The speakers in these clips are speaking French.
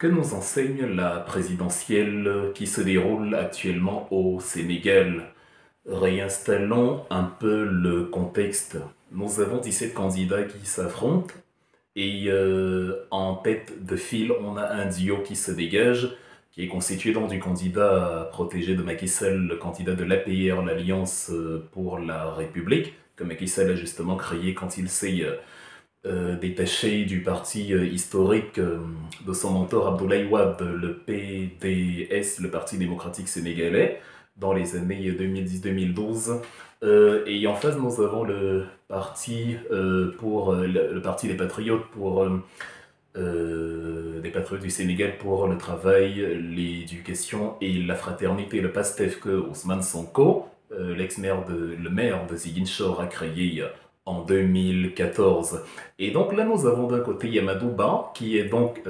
Que nous enseigne la présidentielle qui se déroule actuellement au Sénégal? Réinstallons un peu le contexte. Nous avons 17 candidats qui s'affrontent et en tête de file, on a un duo qui se dégage, qui est constitué donc du candidat protégé de Macky Sall, le candidat de l'APR, l'Alliance pour la République, que Macky Sall a justement créé quand il s'est détaché du parti historique de son mentor Abdoulaye Wade, le PDS, le Parti démocratique sénégalais, dans les années 2010-2012. Et en face, nous avons le parti le parti des patriotes des patriotes du Sénégal pour le travail, l'éducation et la fraternité, le PASTEF que Ousmane Sonko, le maire de Ziguinchor, a créé en 2014. Et donc là, nous avons d'un côté Yamadou Ba, qui est donc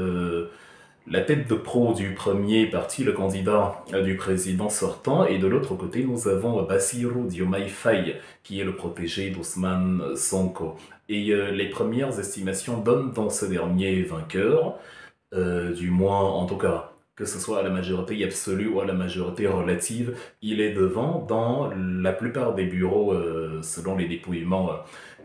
la tête de pro du premier parti, le candidat du président sortant, et de l'autre côté, nous avons Bassirou Diomaye Faye, qui est le protégé d'Ousmane Sonko. Et les premières estimations donnent dans ce dernier vainqueur, du moins en tout cas, que ce soit à la majorité absolue ou à la majorité relative, il est devant dans la plupart des bureaux, selon les dépouillements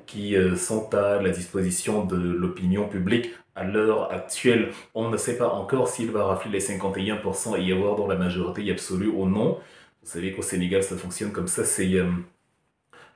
qui sont à la disposition de l'opinion publique. À l'heure actuelle, on ne sait pas encore s'il va rafler les 51% et y avoir dans la majorité absolue ou non. Vous savez qu'au Sénégal, ça fonctionne comme ça, c'est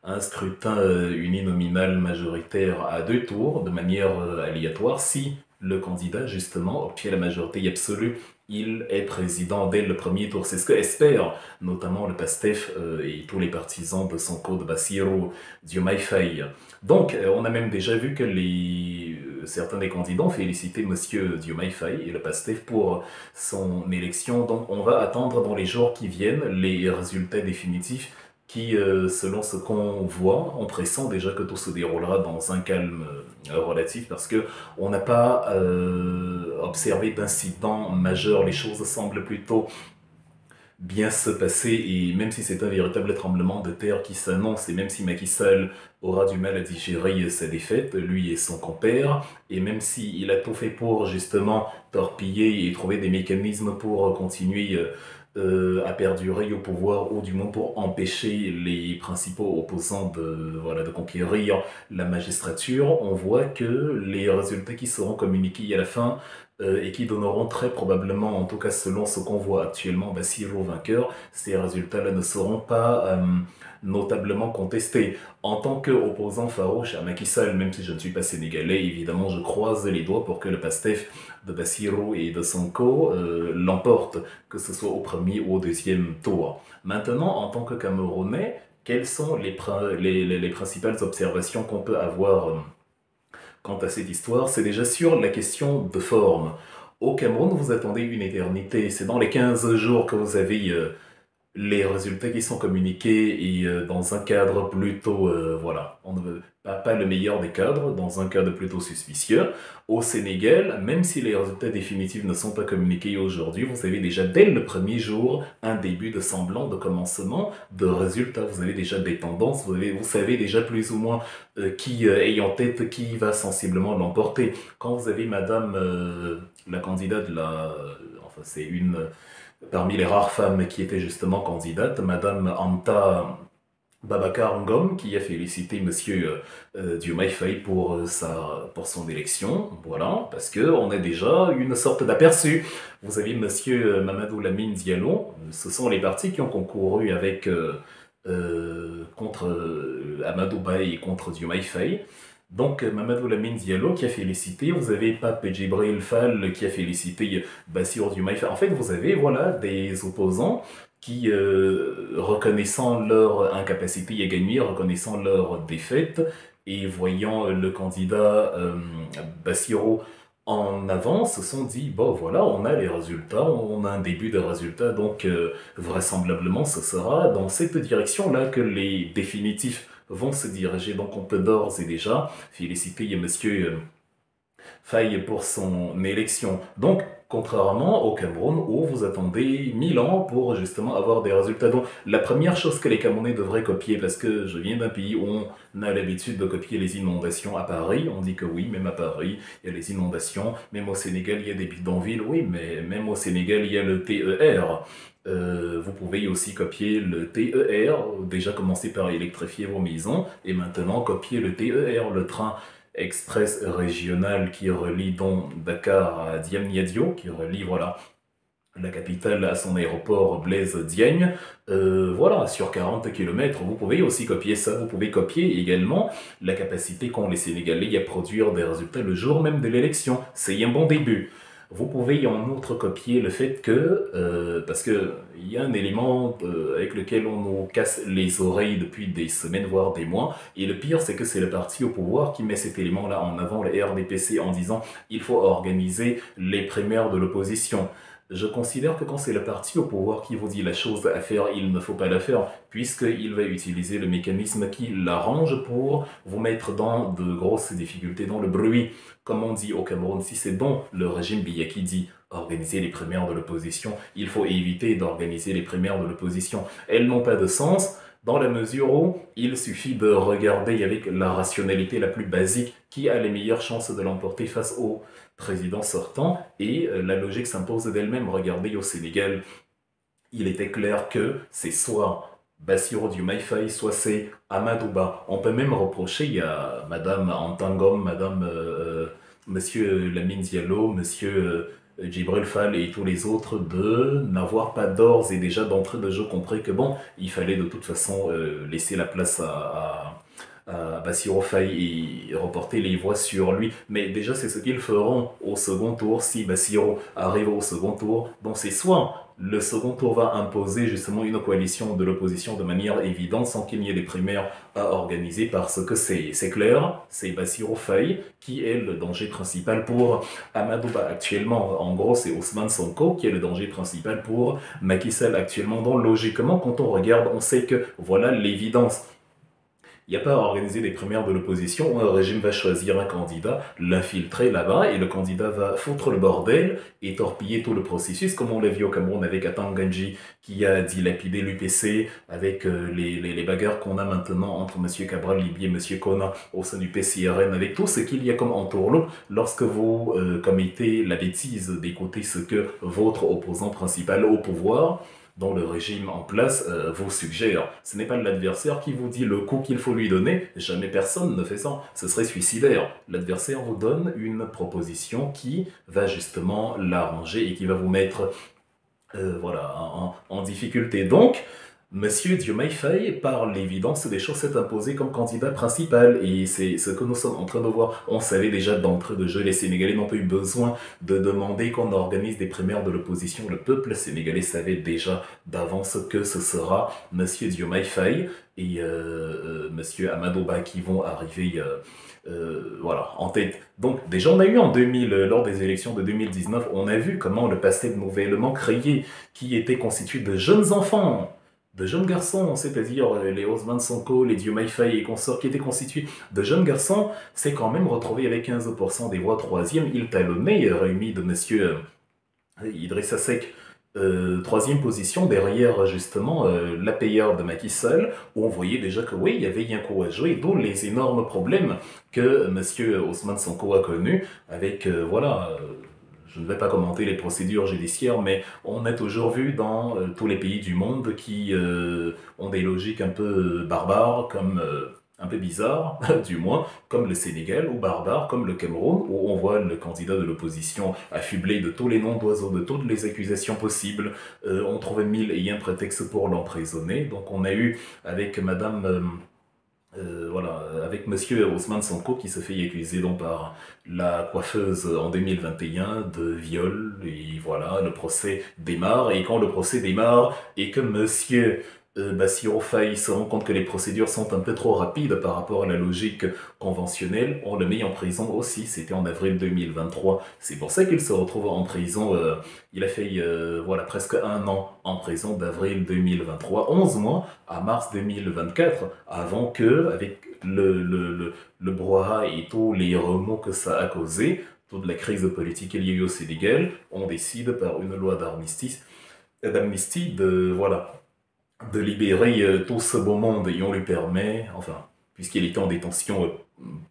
un scrutin uninominal majoritaire à deux tours, de manière aléatoire. Si le candidat, justement, obtient la majorité absolue, il est président dès le premier tour. C'est ce que espère notamment le PASTEF et tous les partisans de Sonko, de Bassirou Diomaye Faye. Donc, on a même déjà vu que certains des candidats ont félicité Monsieur Diomaye Faye et le PASTEF pour son élection. Donc, on va attendre dans les jours qui viennent les résultats définitifs qui, selon ce qu'on voit, on pressent déjà que tout se déroulera dans un calme relatif parce que on n'a pas observé d'incident majeur. Les choses semblent plutôt bien se passer et même si c'est un véritable tremblement de terre qui s'annonce et même si Macky Sall aura du mal à digérer sa défaite, lui et son compère, et même s'il a tout fait pour justement torpiller et trouver des mécanismes pour continuer à perdurer au pouvoir ou du moins pour empêcher les principaux opposants de conquérir la magistrature, on voit que les résultats qui seront communiqués à la fin et qui donneront très probablement, en tout cas selon ce qu'on voit actuellement, Bassirou vainqueur, ces résultats-là ne seront pas notablement contestés. En tant qu'opposant farouche à Macky Sall, même si je ne suis pas sénégalais, évidemment je croise les doigts pour que le PASTEF de Bassirou et de Sonko l'emporte, que ce soit au premier ou au deuxième tour. Maintenant, en tant que Camerounais, quelles sont les principales observations qu'on peut avoir quant à cette histoire? C'est déjà sur la question de forme. Au Cameroun, vous attendez une éternité. C'est dans les 15 jours que vous avez les résultats qui sont communiqués et dans un cadre plutôt, voilà, on ne veut pas le meilleur des cadres, dans un cadre plutôt suspicieux. Au Sénégal, même si les résultats définitifs ne sont pas communiqués aujourd'hui, vous avez déjà dès le premier jour un début de semblant, de commencement, de résultats. Vous avez déjà des tendances, vous savez déjà plus ou moins qui est en tête, qui va sensiblement l'emporter. Quand vous avez Madame, la candidate de enfin c'est une parmi les rares femmes qui étaient justement candidates, Madame Anta Babacar Ngom, qui a félicité Monsieur Diomaye Faye pour son élection, voilà, parce qu'on a déjà une sorte d'aperçu. Vous avez Monsieur Mamadou Lamine Diallo, ce sont les partis qui ont concouru avec contre Amadou Ba et contre Diomaye Faye. Donc, Mamadou Lamine Diallo qui a félicité, vous avez Pape Djibril Fall qui a félicité Bassirou Diomaye Faye. En fait, vous avez, voilà, des opposants qui, reconnaissant leur incapacité à gagner, reconnaissant leur défaite, et voyant le candidat Bassirou en avance, se sont dit, bon voilà, on a les résultats, on a un début de résultats, donc vraisemblablement ce sera dans cette direction-là que les définitifs vont se diriger. Donc on peut d'ores et déjà féliciter monsieur Faye pour son élection. Donc, contrairement au Cameroun où vous attendez 1000 ans pour justement avoir des résultats. Donc, la première chose que les Camerounais devraient copier, parce que je viens d'un pays où on a l'habitude de copier les inondations à Paris, on dit que oui, même à Paris, il y a les inondations, même au Sénégal, il y a des bidonvilles, oui, mais même au Sénégal, il y a le TER. Vous pouvez aussi copier le TER, déjà commencer par électrifier vos maisons, et maintenant copier le TER, le train express régional qui relie donc Dakar à Diamniadio, qui relie voilà, la capitale à son aéroport Blaise Diagne. Voilà, sur 40 km, vous pouvez aussi copier ça. Vous pouvez copier également la capacité qu'ont les Sénégalais à produire des résultats le jour même de l'élection. C'est un bon début. Vous pouvez en outre copier le fait que, parce que il y a un élément avec lequel on nous casse les oreilles depuis des semaines, voire des mois, et le pire, c'est que c'est le parti au pouvoir qui met cet élément-là en avant, le RDPC, en disant il faut organiser les primaires de l'opposition. Je considère que quand c'est le parti au pouvoir qui vous dit la chose à faire, il ne faut pas la faire, puisqu'il va utiliser le mécanisme qui l'arrange pour vous mettre dans de grosses difficultés, dans le bruit. Comme on dit au Cameroun, si c'est donc le régime Biya qui dit organiser les primaires de l'opposition, il faut éviter d'organiser les primaires de l'opposition. Elles n'ont pas de sens dans la mesure où il suffit de regarder avec la rationalité la plus basique qui a les meilleures chances de l'emporter face au président sortant, et la logique s'impose d'elle-même. Regardez au Sénégal, il était clair que c'est soit Bassirou Diomaye Faye, soit c'est Amadouba. On peut même reprocher à Madame Antangom, Madame Monsieur Lamine Diallo, Monsieur Djibril Fall et tous les autres de n'avoir pas d'ores et déjà d'entrée de jeu compris que bon, il fallait de toute façon laisser la place à Bassirou Faye et reporter les voix sur lui. Mais déjà, c'est ce qu'ils feront au second tour si Bassirou arrive au second tour. Donc c'est soit le second tour va imposer justement une coalition de l'opposition de manière évidente sans qu'il n'y ait des primaires à organiser parce que c'est clair, c'est Bassirou Faye qui est le danger principal pour Amadouba actuellement. En gros, c'est Ousmane Sonko qui est le danger principal pour Macky Sall actuellement. Donc logiquement, quand on regarde, on sait que voilà l'évidence. Il n'y a pas à organiser des primaires de l'opposition, un régime va choisir un candidat, l'infiltrer là-bas, et le candidat va foutre le bordel et torpiller tout le processus, comme on l'a vu au Cameroun avec Atanganji, qui a dilapidé l'UPC, avec les bagarres qu'on a maintenant entre M. Cabral Libier et M. Kona au sein du PCRN, avec tout ce qu'il y a comme entourloupe lorsque vous commettez la bêtise d'écouter ce que votre opposant principal au pouvoir dont le régime en place vous suggère. Ce n'est pas l'adversaire qui vous dit le coup qu'il faut lui donner, jamais personne ne fait ça, ce serait suicidaire. L'adversaire vous donne une proposition qui va justement l'arranger et qui va vous mettre voilà, en difficulté. Donc, Monsieur Diomaye Faye, par l'évidence des choses, s'est imposé comme candidat principal et c'est ce que nous sommes en train de voir. On savait déjà d'entrée de jeu, les Sénégalais n'ont pas eu besoin de demander qu'on organise des primaires de l'opposition. Le peuple sénégalais savait déjà d'avance que ce sera Monsieur Diomaye Faye et Monsieur Amadouba qui vont arriver voilà, en tête. Donc déjà on a eu en 2000, lors des élections de 2019, on a vu comment le passé nouvellement créé, qui était constitué de jeunes enfants, de jeunes garçons, c'est-à-dire les Ousmane Sonko, les Diomaye Faye et consorts qui étaient constitués de jeunes garçons, s'est quand même retrouvé avec 15% des voix troisième. Il talonnait Réumi de monsieur Idrissa Seck, troisième position derrière justement l'APR de Macky Sall, où on voyait déjà que oui, il y avait un coup à jouer, d'où les énormes problèmes que monsieur Ousmane Sonko a connus avec, voilà, je ne vais pas commenter les procédures judiciaires, mais on a toujours vu dans tous les pays du monde qui ont des logiques un peu barbares, comme un peu bizarres, du moins, comme le Sénégal, ou barbare, comme le Cameroun, où on voit le candidat de l'opposition affublé de tous les noms d'oiseaux, de toutes les accusations possibles. On trouve mille et un prétextes pour l'emprisonner. Donc on a eu avec Madame voilà, avec monsieur Ousmane Sonko qui se fait accuser donc par la coiffeuse en 2021 de viol, et voilà, le procès démarre, et quand le procès démarre et que monsieur Bassirou Faye se rend compte que les procédures sont un peu trop rapides par rapport à la logique conventionnelle. On le met en prison aussi, c'était en avril 2023. C'est pour ça qu'il se retrouve en prison. Il a fait voilà, presque un an en prison d'avril 2023, 11 mois à mars 2024, avant que, avec le brouhaha et tous les remous que ça a causé, toute la crise politique qu'il y a eu au Sénégal, on décide par une loi d'amnistie de libérer tout ce beau monde et on lui permet, enfin, puisqu'il était en détention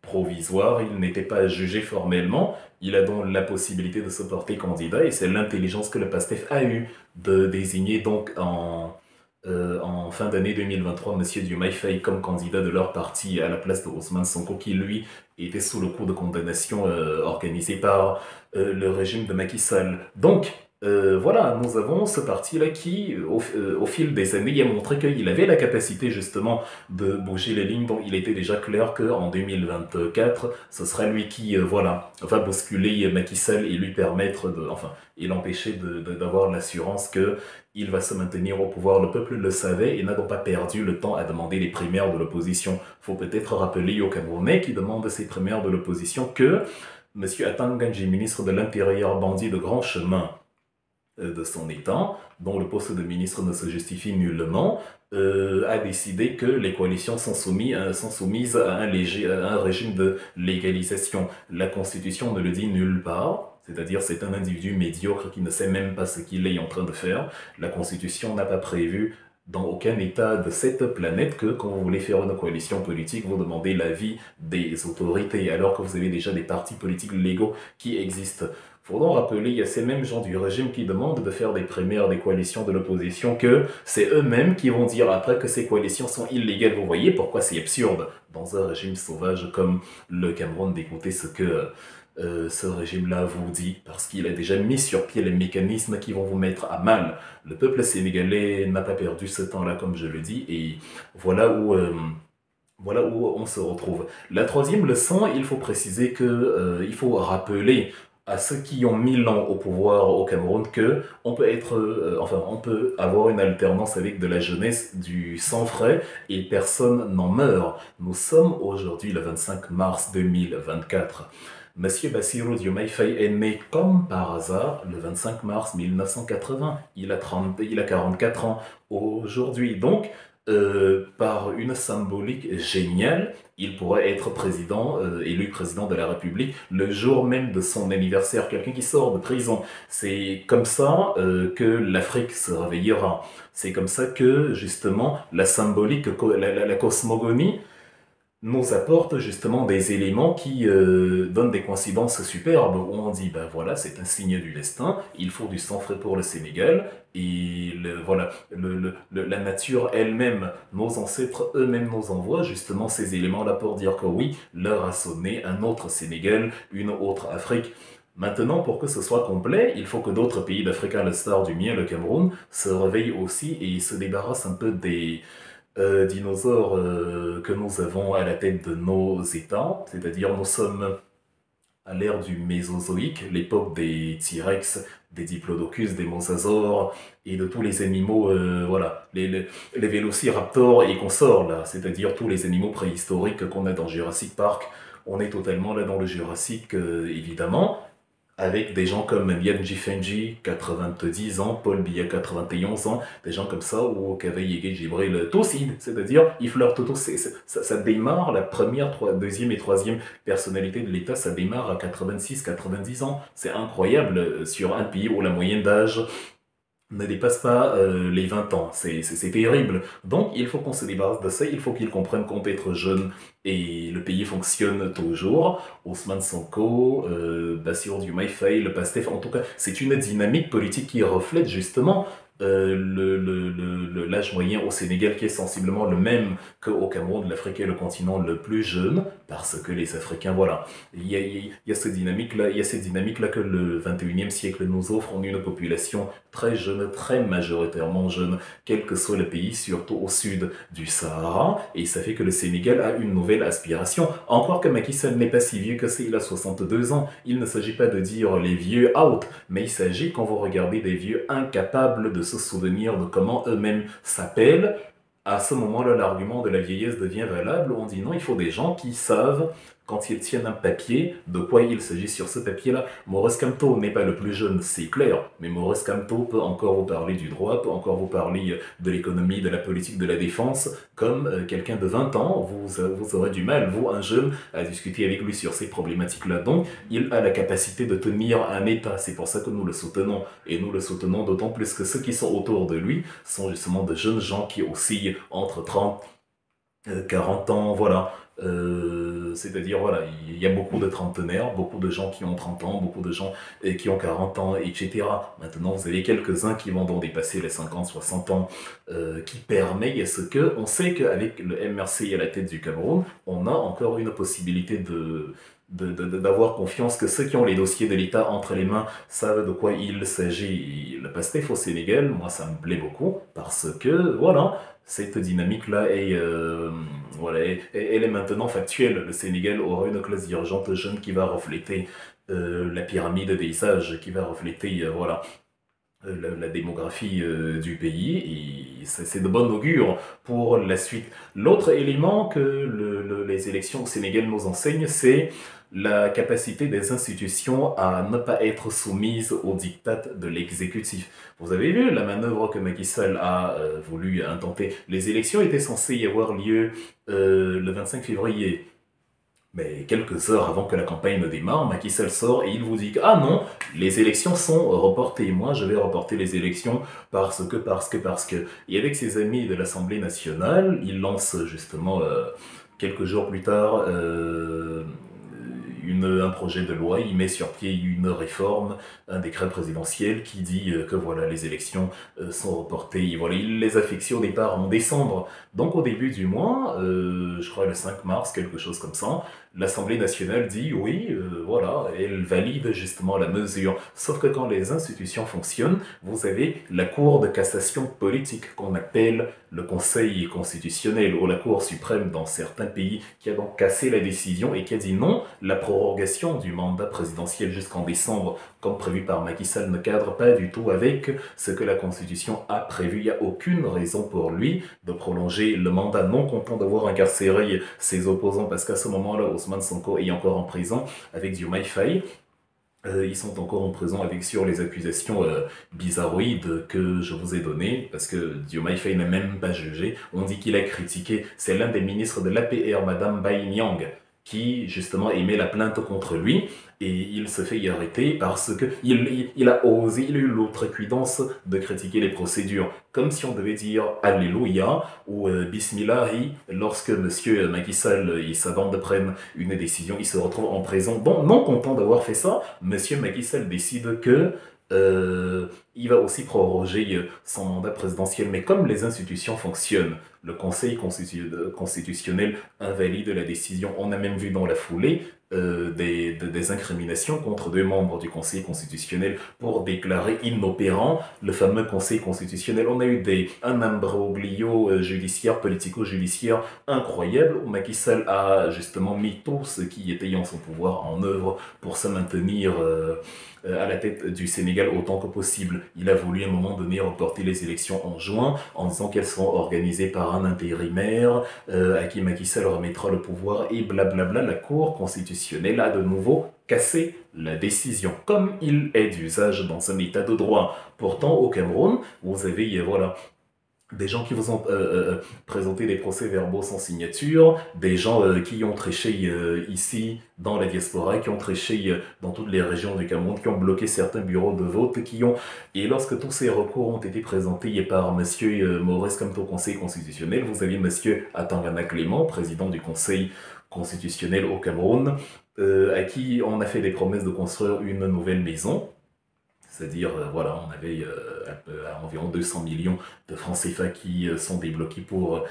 provisoire, il n'était pas jugé formellement, il a donc la possibilité de se porter candidat et c'est l'intelligence que le PASTEF a eu de désigner donc en fin d'année 2023 M. Diomaye Faye comme candidat de leur parti à la place de Ousmane Sonko qui lui était sous le coup de condamnation organisé par le régime de Macky Sall. Donc, voilà, nous avons ce parti-là qui, au fil des années, a montré qu'il avait la capacité justement de bouger les lignes dont il était déjà clair qu'en 2024, ce sera lui qui, voilà, va bousculer Macky Sall et lui permettre de, enfin, et l'empêcher d'avoir l'assurance que il va se maintenir au pouvoir. Le peuple le savait et n'a donc pas perdu le temps à demander les primaires de l'opposition. Faut peut-être rappeler aux Camerounais qui demandent ces primaires de l'opposition que M. Atanganji, ministre de l'Intérieur, bandit de grand chemin, de son état, dont le poste de ministre ne se justifie nullement, a décidé que les coalitions sont soumises à un régime de légalisation. La Constitution ne le dit nulle part, c'est-à-dire c'est un individu médiocre qui ne sait même pas ce qu'il est en train de faire. La Constitution n'a pas prévu dans aucun état de cette planète que quand vous voulez faire une coalition politique, vous demandez l'avis des autorités, alors que vous avez déjà des partis politiques légaux qui existent. Faudra rappeler, il y a ces mêmes gens du régime qui demandent de faire des primaires des coalitions de l'opposition, que c'est eux-mêmes qui vont dire après que ces coalitions sont illégales. Vous voyez pourquoi c'est absurde dans un régime sauvage comme le Cameroun d'écouter ce que ce régime-là vous dit, parce qu'il a déjà mis sur pied les mécanismes qui vont vous mettre à mal. Le peuple sénégalais n'a pas perdu ce temps-là, comme je le dis, et voilà où... Voilà où on se retrouve. La troisième leçon, il faut préciser que il faut rappeler à ceux qui ont 1000 ans au pouvoir au Cameroun que on peut être, enfin, on peut avoir une alternance avec de la jeunesse, du sang frais et personne n'en meurt. Nous sommes aujourd'hui le 25 mars 2024. Monsieur Bassirou Diomaye Faye est né comme par hasard le 25 mars 1980. Il a 44 ans aujourd'hui. Donc, par une symbolique géniale, il pourrait être élu président de la République le jour même de son anniversaire, quelqu'un qui sort de prison. C'est comme ça que l'Afrique se réveillera. C'est comme ça que, justement, la symbolique, la cosmogonie, nous apporte justement des éléments qui donnent des coïncidences superbes où on dit ben voilà c'est un signe du destin, il faut du sang frais pour le Sénégal et voilà la nature elle-même, nos ancêtres eux-mêmes nous envoient justement ces éléments-là pour dire que oui, l'heure a sonné, un autre Sénégal, une autre Afrique. Maintenant, pour que ce soit complet, il faut que d'autres pays d'Afrique, à l'instar du mien, le Cameroun, se réveillent aussi et se débarrassent un peu des dinosaures que nous avons à la tête de nos États, c'est-à-dire nous sommes à l'ère du Mésozoïque, l'époque des T-Rex, des Diplodocus, des mosasaures et de tous les animaux, voilà, les vélociraptors et consorts, là, c'est-à-dire tous les animaux préhistoriques qu'on a dans Jurassic Park. On est totalement là dans le Jurassique, évidemment, avec des gens comme Lianji Fenji, 90 ans, Paul Biya, 91 ans, des gens comme ça, ou Kaveh Jibril, tous, c'est-à-dire, ils flirtent tous. Ça démarre, la première, deuxième et troisième personnalité de l'État, ça démarre à 86, 90 ans. C'est incroyable sur un pays où la moyenne d'âge ne dépasse pas les 20 ans. C'est terrible. Donc, il faut qu'on se débarrasse de ça. Il faut qu'ils comprennent qu'on peut être jeune et le pays fonctionne toujours. Ousmane Sonko, Bassirou Diomaye Faye, le PASTEF, en tout cas, c'est une dynamique politique qui reflète justement l'âge moyen au Sénégal qui est sensiblement le même qu'au Cameroun. L'Afrique est le continent le plus jeune parce que les Africains, voilà, il y a cette dynamique-là, il y a cette dynamique-là que le 21e siècle nous offre. On a une population très jeune, très majoritairement jeune, quel que soit le pays, surtout au sud du Sahara, et ça fait que le Sénégal a une nouvelle aspiration. Encore que Macky Sall n'est pas si vieux que ça, il a 62 ans. Il ne s'agit pas de dire les vieux out, mais il s'agit quand vous regardez des vieux incapables de se souvenir de comment eux-mêmes s'appellent, à ce moment-là, l'argument de la vieillesse devient valable. On dit non, il faut des gens qui savent, quand ils tiennent un papier, de quoi il s'agit sur ce papier-là. Maurice Kamto n'est pas le plus jeune, c'est clair, mais Maurice Kamto peut encore vous parler du droit, peut encore vous parler de l'économie, de la politique, de la défense, comme quelqu'un de 20 ans, vous aurez du mal, vous, un jeune, à discuter avec lui sur ces problématiques-là. Donc, il a la capacité de tenir un État. C'est pour ça que nous le soutenons. Et nous le soutenons d'autant plus que ceux qui sont autour de lui sont justement de jeunes gens qui oscillent entre 30 40 ans, voilà. C'est-à-dire, voilà, il y a beaucoup de trentenaires, beaucoup de gens qui ont 30 ans, beaucoup de gens qui ont 40 ans, etc. Maintenant, vous avez quelques-uns qui vont donc dépasser les 50, 60 ans, qui permet ce que, on sait qu'avec le MRC à la tête du Cameroun, on a encore une possibilité d'avoir confiance que ceux qui ont les dossiers de l'État entre les mains savent de quoi il s'agit. Le PASTEF au Sénégal, moi, ça me plaît beaucoup, parce que, voilà, cette dynamique-là voilà, elle est maintenant factuelle. Le Sénégal aura une classe dirigeante jeune qui va refléter la pyramide des âges, qui va refléter voilà, la démographie du pays, et c'est de bon augure pour la suite. L'autre élément que les élections au Sénégal nous enseignent, c'est la capacité des institutions à ne pas être soumises aux diktats de l'exécutif. Vous avez vu la manœuvre que Macky Sall a voulu intenter. Les élections étaient censées y avoir lieu le 25 février. Mais quelques heures avant que la campagne ne démarre, Macky Sall sort et il vous dit que ah non, les élections sont reportées. Moi, je vais reporter les élections parce que. Et avec ses amis de l'Assemblée nationale, il lance justement quelques jours plus tard un projet de loi, il met sur pied une réforme, un décret présidentiel qui dit que voilà, les élections sont reportées. Et voilà, il les a fixées au départ en décembre. Donc au début du mois, je crois le 5 mars, quelque chose comme ça, l'Assemblée nationale dit oui, voilà, elle valide justement la mesure. Sauf que quand les institutions fonctionnent, vous avez la Cour de cassation politique qu'on appelle le Conseil constitutionnel ou la Cour suprême dans certains pays qui a donc cassé la décision et qui a dit non, la prorogation du mandat présidentiel jusqu'en décembre, comme prévu par Macky Sall, ne cadre pas du tout avec ce que la Constitution a prévu. Il n'y a aucune raison pour lui de prolonger le mandat, non content d'avoir incarcéré ses opposants, parce qu'à ce moment-là, Ousmane Sonko est encore en prison avec Diomaye Faye. Ils sont encore en prison sur les accusations bizarroïdes que je vous ai données, parce que Diomaye Faye n'a même pas jugé. On dit qu'il a critiqué, c'est l'un des ministres de l'APR, Madame Bai Nyang, qui justement émet la plainte contre lui, et il se fait y arrêter parce que il a osé, il a eu l'outrecuidance de critiquer les procédures, comme si on devait dire Alléluia ou Bismillahi lorsque monsieur Macky Sall et sa bande prennent une décision, il se retrouve en prison. Bon, non content d'avoir fait ça, monsieur Macky Sall décide que il va aussi proroger son mandat présidentiel. Mais comme les institutions fonctionnent, le Conseil constitutionnel invalide la décision. On a même vu dans la foulée des incriminations contre 2 membres du Conseil constitutionnel pour déclarer inopérant le fameux Conseil constitutionnel. On a eu un imbroglio judiciaire, politico-judiciaire incroyable, où Macky Sall a justement mis tout ce qui était en son pouvoir en œuvre pour se maintenir à la tête du Sénégal autant que possible. Il a voulu à un moment donné reporter les élections en juin en disant qu'elles seront organisées par un intérimaire à qui Macky Sall remettra le pouvoir et blablabla. La Cour constitutionnelle a de nouveau cassé la décision, comme il est d'usage dans un état de droit. Pourtant, au Cameroun, vous avez, voilà, des gens qui vous ont présenté des procès-verbaux sans signature, des gens qui ont triché ici dans la diaspora, qui ont triché dans toutes les régions du Cameroun, qui ont bloqué certains bureaux de vote, Et lorsque tous ces recours ont été présentés par monsieur Maurice Kamto au Conseil constitutionnel, vous aviez monsieur Atangana Clément, président du Conseil constitutionnel au Cameroun, à qui on a fait des promesses de construire une nouvelle maison. C'est-à-dire, voilà, on avait environ 200 millions de francs CFA qui sont débloqués pour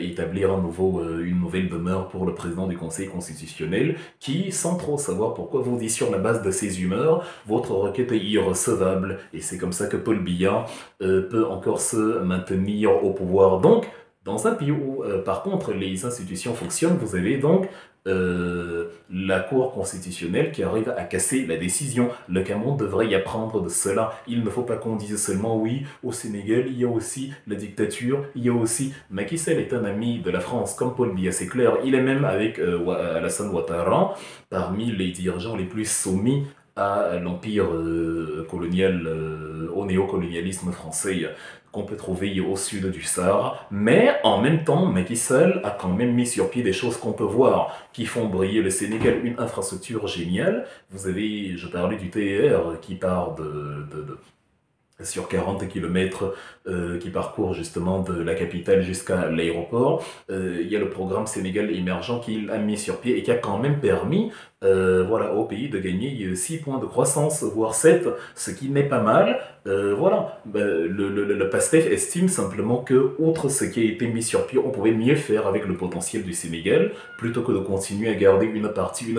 établir une nouvelle demeure pour le président du Conseil constitutionnel, qui, sans trop savoir pourquoi, vous dit sur la base de ses humeurs, votre requête est irrecevable. Et c'est comme ça que Paul Biya peut encore se maintenir au pouvoir. Donc, Dans un pays où, par contre, les institutions fonctionnent, vous avez donc la Cour constitutionnelle qui arrive à casser la décision. Le Cameroun devrait y apprendre de cela. Il ne faut pas qu'on dise seulement oui, au Sénégal, il y a aussi la dictature, il y a aussi... Macky Sall est un ami de la France, comme Paul Biya, c'est clair. Il est même avec Alassane Ouattara, parmi les dirigeants les plus soumis à l'empire colonial, au néocolonialisme français qu'on peut trouver au sud du Sahara. Mais en même temps, Macky Sall a quand même mis sur pied des choses qu'on peut voir, qui font briller le Sénégal, une infrastructure géniale. Vous avez, je parlais du TER qui part sur 40 km qui parcourt justement de la capitale jusqu'à l'aéroport. Il y a le programme Sénégal émergent qu'il a mis sur pied et qui a quand même permis voilà, au pays de gagner 6 points de croissance, voire 7, ce qui n'est pas mal. Voilà, le PASTEF estime simplement que, outre ce qui a été mis sur pied, on pouvait mieux faire avec le potentiel du Sénégal, plutôt que de continuer à garder une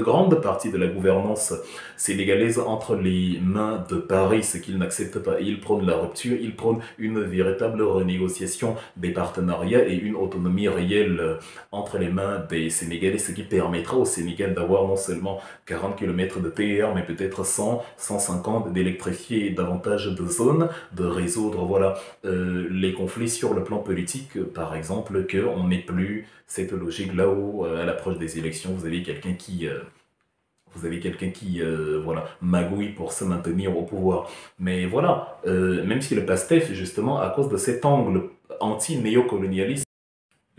grande partie de la gouvernance sénégalaise entre les mains de Paris, ce qu'ils n'acceptent pas. Ils prônent la rupture, ils prônent une véritable renégociation des partenariats et une autonomie réelle entre les mains des Sénégalais, ce qui permettra au Sénégal d'avoir non seulement 40 km de TER, mais peut-être 100, 150, d'électrifier davantage de zones, de résoudre voilà, les conflits sur le plan politique, par exemple, qu'on n'ait plus cette logique là où, à l'approche des élections, vous avez quelqu'un qui... voilà, magouille pour se maintenir au pouvoir. Mais voilà, même si le PASTEF, justement, à cause de cet angle anti-néocolonialiste,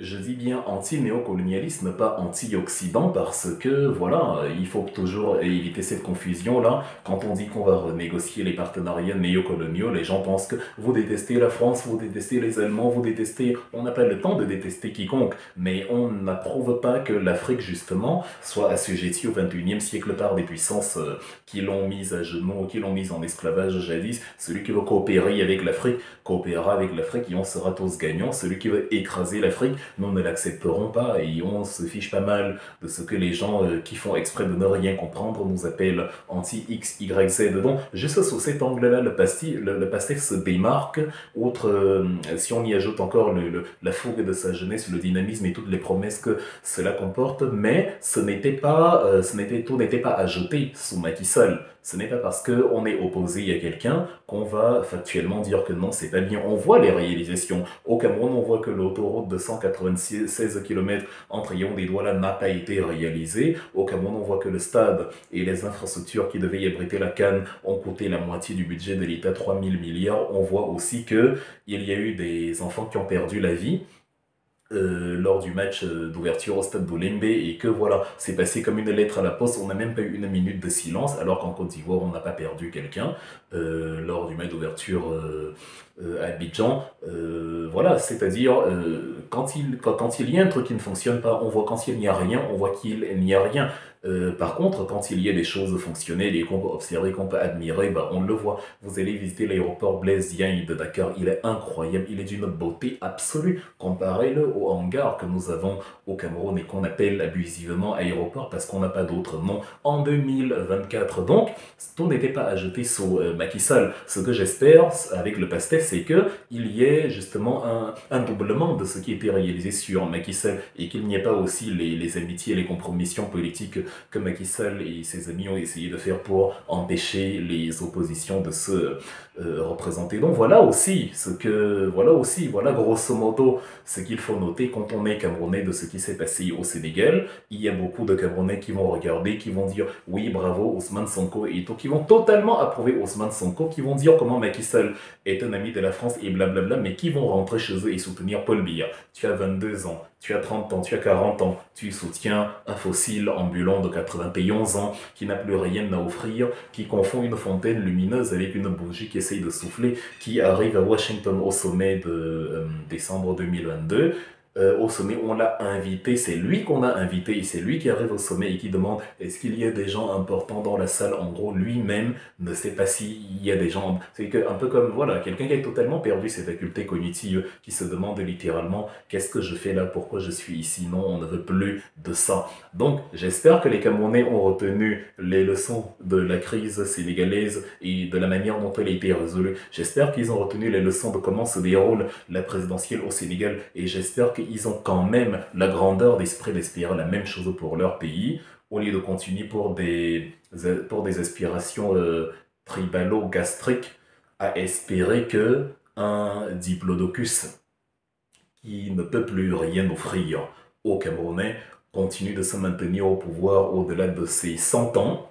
je dis bien anti-néocolonialisme, pas anti-Occident, parce que, voilà, il faut toujours éviter cette confusion-là. Quand on dit qu'on va renégocier les partenariats néocoloniaux, les gens pensent que vous détestez la France, vous détestez les Allemands, vous détestez... On n'a pas le temps de détester quiconque, mais on n'approuve pas que l'Afrique, justement, soit assujettie au XXIe siècle par des puissances qui l'ont mise à genoux, qui l'ont mise en esclavage jadis. Celui qui veut coopérer avec l'Afrique, coopérera avec l'Afrique et on sera tous gagnants. Celui qui veut écraser l'Afrique, nous ne l'accepterons pas et on se fiche pas mal de ce que les gens qui font exprès de ne rien comprendre nous appellent anti-X, Y, Z. Donc, juste sous cet angle-là, le PASTEF se démarque, outre, si on y ajoute encore la fougue de sa jeunesse, le dynamisme et toutes les promesses que cela comporte, mais tout n'était pas à jeter sous Macky Sall. Ce n'est pas parce qu'on est opposé à quelqu'un qu'on va factuellement dire que non, c'est pas bien. On voit les réalisations. Au Cameroun, on voit que l'autoroute de 196 km entre Yaoundé et Douala n'a pas été réalisée. Au Cameroun, on voit que le stade et les infrastructures qui devaient y abriter la CAN ont coûté la moitié du budget de l'État, 3000 milliards. On voit aussi qu'il y a eu des enfants qui ont perdu la vie. Lors du match d'ouverture au stade d'Olembe et que voilà, c'est passé comme une lettre à la poste, on n'a même pas eu une minute de silence alors qu'en Côte d'Ivoire on n'a pas perdu quelqu'un lors du match d'ouverture à Abidjan. Voilà, c'est-à-dire quand il y a un truc qui ne fonctionne pas, on voit quand il n'y a rien, on voit qu'il n'y a rien. Par contre, quand il y a des choses fonctionnelles et qu'on peut observer, qu'on peut admirer, bah, on le voit. Vous allez visiter l'aéroport Blaise Diagne de Dakar, il est incroyable, il est d'une beauté absolue. Comparez-le au hangar que nous avons au Cameroun et qu'on appelle abusivement aéroport parce qu'on n'a pas d'autre nom en 2024. Donc, tout n'était pas à jeter sous Macky Sall. Ce que j'espère avec le PASTEF, c'est qu'il y ait justement un doublement de ce qui a été réalisé sur Macky Sall et qu'il n'y ait pas aussi les amitiés et les compromissions politiques que Macky Sall et ses amis ont essayé de faire pour empêcher les oppositions de se représenter. Donc voilà grosso modo ce qu'il faut noter quand on est Camerounais de ce qui s'est passé au Sénégal. Il y a beaucoup de Camerounais qui vont regarder, qui vont dire oui bravo Ousmane Sonko et tout, qui vont totalement approuver Ousmane Sonko, qui vont dire comment Macky Sall est un ami de la France et blablabla, mais qui vont rentrer chez eux et soutenir Paul Biya. Tu as 22 ans, tu as 30 ans, tu as 40 ans, tu soutiens un fossile ambulant de 91 ans qui n'a plus rien à offrir, qui confond une fontaine lumineuse avec une bougie qui essaye de souffler, qui arrive à Washington au sommet de décembre 2022. au sommet, on l'a invité, c'est lui qu'on a invité, et c'est lui qui arrive au sommet et qui demande est-ce qu'il y a des gens importants dans la salle. En gros, lui-même ne sait pas s'il y a des gens. C'est un peu comme, voilà, quelqu'un qui a totalement perdu ses facultés cognitives, qui se demande littéralement qu'est-ce que je fais là, pourquoi je suis ici. Non, on ne veut plus de ça. Donc, j'espère que les Camerounais ont retenu les leçons de la crise sénégalaise et de la manière dont elle a été résolue. J'espère qu'ils ont retenu les leçons de comment se déroule la présidentielle au Sénégal et j'espère qu'ils ont quand même la grandeur d'esprit d'espérer la même chose pour leur pays au lieu de continuer pour des aspirations tribalo-gastriques à espérer que un diplodocus qui ne peut plus rien offrir aux Camerounais continue de se maintenir au pouvoir au-delà de ses 100 ans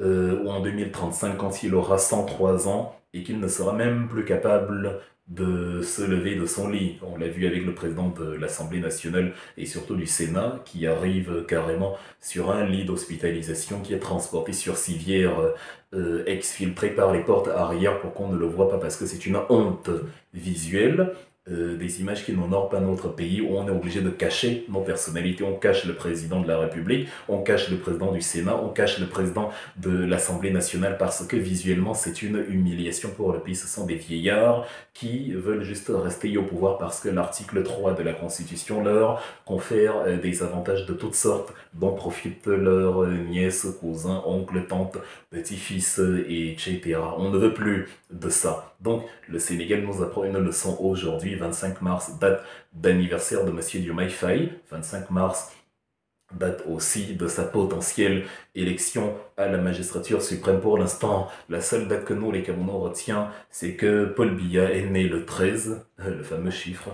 ou en 2035 quand il aura 103 ans et qu'il ne sera même plus capable de se lever de son lit. On l'a vu avec le président de l'Assemblée nationale et surtout du Sénat qui arrive carrément sur un lit d'hospitalisation qui est transporté sur civière exfiltré par les portes arrière pour qu'on ne le voit pas parce que c'est une honte visuelle. Des images qui n'honorent pas notre pays, où on est obligé de cacher nos personnalités. On cache le président de la République, on cache le président du Sénat, on cache le président de l'Assemblée nationale parce que visuellement c'est une humiliation pour le pays. Ce sont des vieillards qui veulent juste rester au pouvoir parce que l'article 3 de la Constitution leur confère des avantages de toutes sortes dont profitent leurs nièces, cousins, oncles, tantes, petits-fils, etc. On ne veut plus de ça. Donc le Sénégal nous apprend une leçon aujourd'hui, 25 mars, date d'anniversaire de Monsieur Diomaye Faye, 25 mars, date aussi de sa potentielle élection à la magistrature suprême. Pour l'instant, la seule date que nous, les Camerounais, retient, c'est que Paul Biya est né le 13, le fameux chiffre,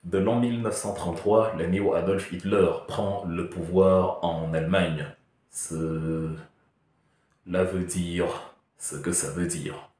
de l'an 1933, l'année où Adolf Hitler prend le pouvoir en Allemagne. Cela veut dire ce que ça veut dire.